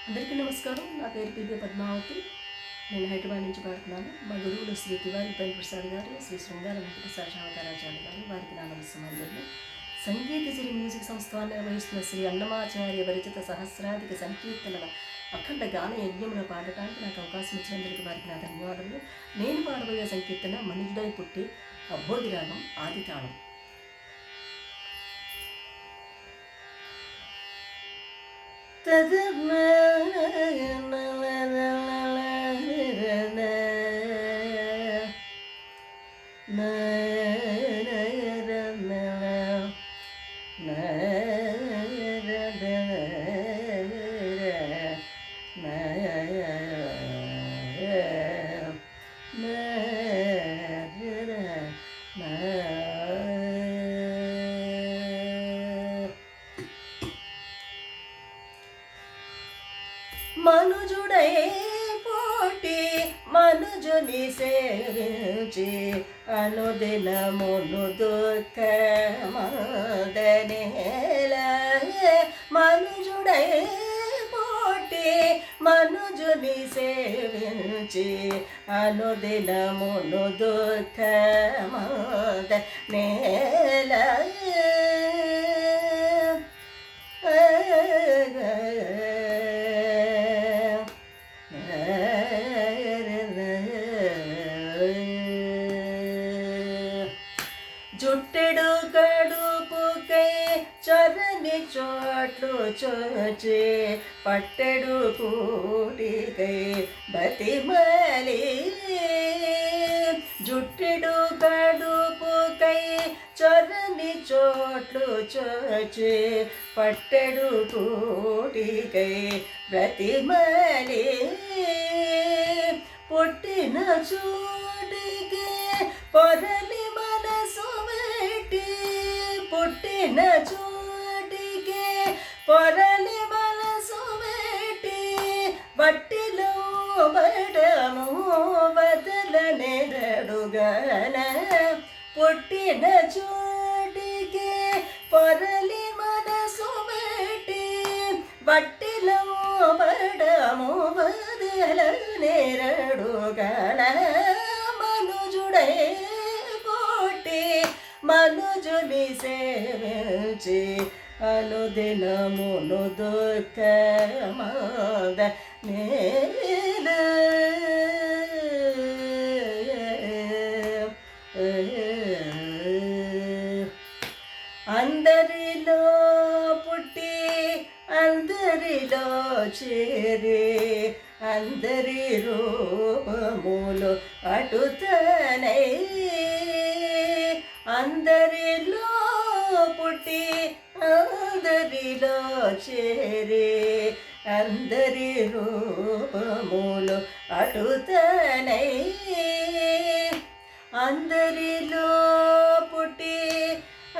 అందరికీ నమస్కారం. నా పేరు దివ్య పద్మావతి. నేను హైదరాబాద్ నుంచి పాడుతున్నాను. మా గురువులు శ్రీ తివారి ప్రసాద్ గారు, శ్రీ శృంగార వెంకటేశ్వర అవతారాచార్య గారు, వారికి నా నమస్సమాంజలి. సంగీత సిరి మ్యూజిక్ సంస్థాన్ని నిర్వహిస్తున్న శ్రీ అన్నమాచార్య పరిచిత సహస్రాధిక సంకీర్తనల అఖండ గాన యజ్ఞమును పాడటానికి నాకు అవకాశం ఇచ్చినందుకు వారికి నా ధన్యవాదములు. నేను పాడబోయే సంకీర్తన మనుజుడై పుట్టి అభోగి రాగం ఆది తాళం. మనుజుడై పుట్టి మనుజుని సేవించి అనుదినమును దుఃఖమదనేల. మనుజుడై పుట్టి మనుజుని సేవించి అనుదినమును దుఃఖమదనేల. జుట్టెడు కడుపుకై చరని చోట్లు చోచి పట్టెడు కూటికై బతిమలి. జుట్టెడు కడుపుకై చరని చోట్లు చోచి పట్టెడు కూటికై బ్రతిమలి. పుట్టిన చోటికి పొరలి మనసు పెట్టి, పుట్టిన చోటికి పొరలి మనసు పెట్టి బట్టిలో బడము బదలనెరడుగన. పుట్టిన చోటికి పొరలి మనసు పెట్టి బట్టిలో బడము బదలనెరడుగన. మనుజుడై పుట్టి మనుజుని సేవించి అనుదినమును దుఃఖమదనేల. అందరిలో పుట్టి అందరిలో చేరి అందరి రూపములు అటుతనై. అందరిలో పుట్టి అందరిలో చేరి అందరి రూపములు అటుతనై. అందరిలో పుట్టి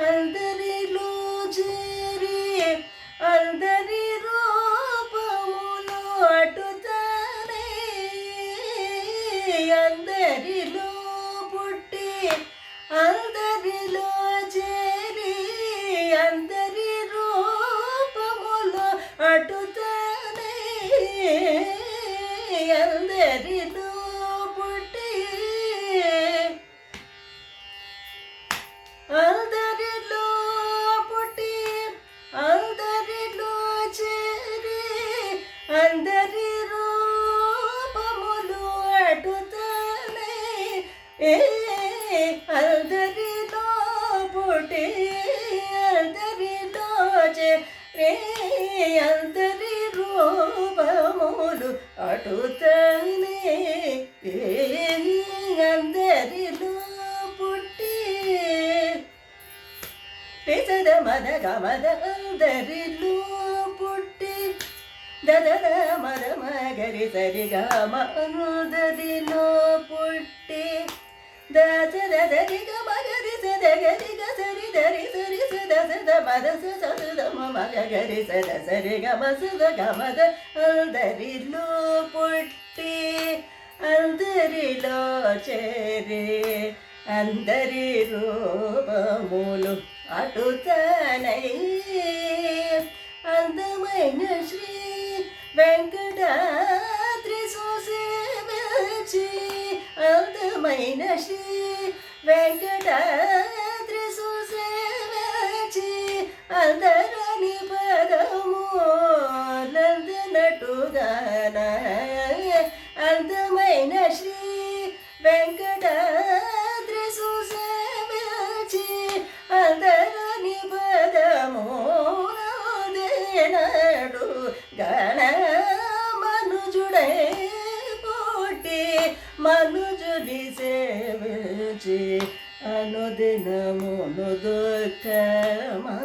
అందరిలో చేరి అందరి రూపములు అటుతనై. అందరిలో పుట్టి అందరిలో చేరి అందరి రూపములు అటుతనై. అందరిలో పుట్టి అందరిలో పుట్టి అందరిలో చేరి అందరి రూపములు అటుతనై. అందరిలో పుట్టి అందరిలో చేరి అందరి రూపములు అటుతనై. అందరిలో పుట్టి పెసద మద గమద అందరిలో పుట్టి దదద మద మగరి సరి గమ అందరిలో పుట్టి దరి గమగరి సదగరి గరి దరి సరి సద సద మద సద మగరి సద సరి గమ సద గమద అందరిలో పుట్టి అందరిలో చేరి అందరి రూపములు అటుతనై. అందమైన శ్రీ వెంకట అందమైన శ్రీ వెంకటాద్రి సుసేవచి అందరని పదము నందనటుగాన అందమైన శ్రీ వెంకటాద్రి సుసేవచి అందరని పదము నందనటు గణ మనుజుడై పుట్టి మనుజుని సేవించి అనుదినమును దుఃఖమా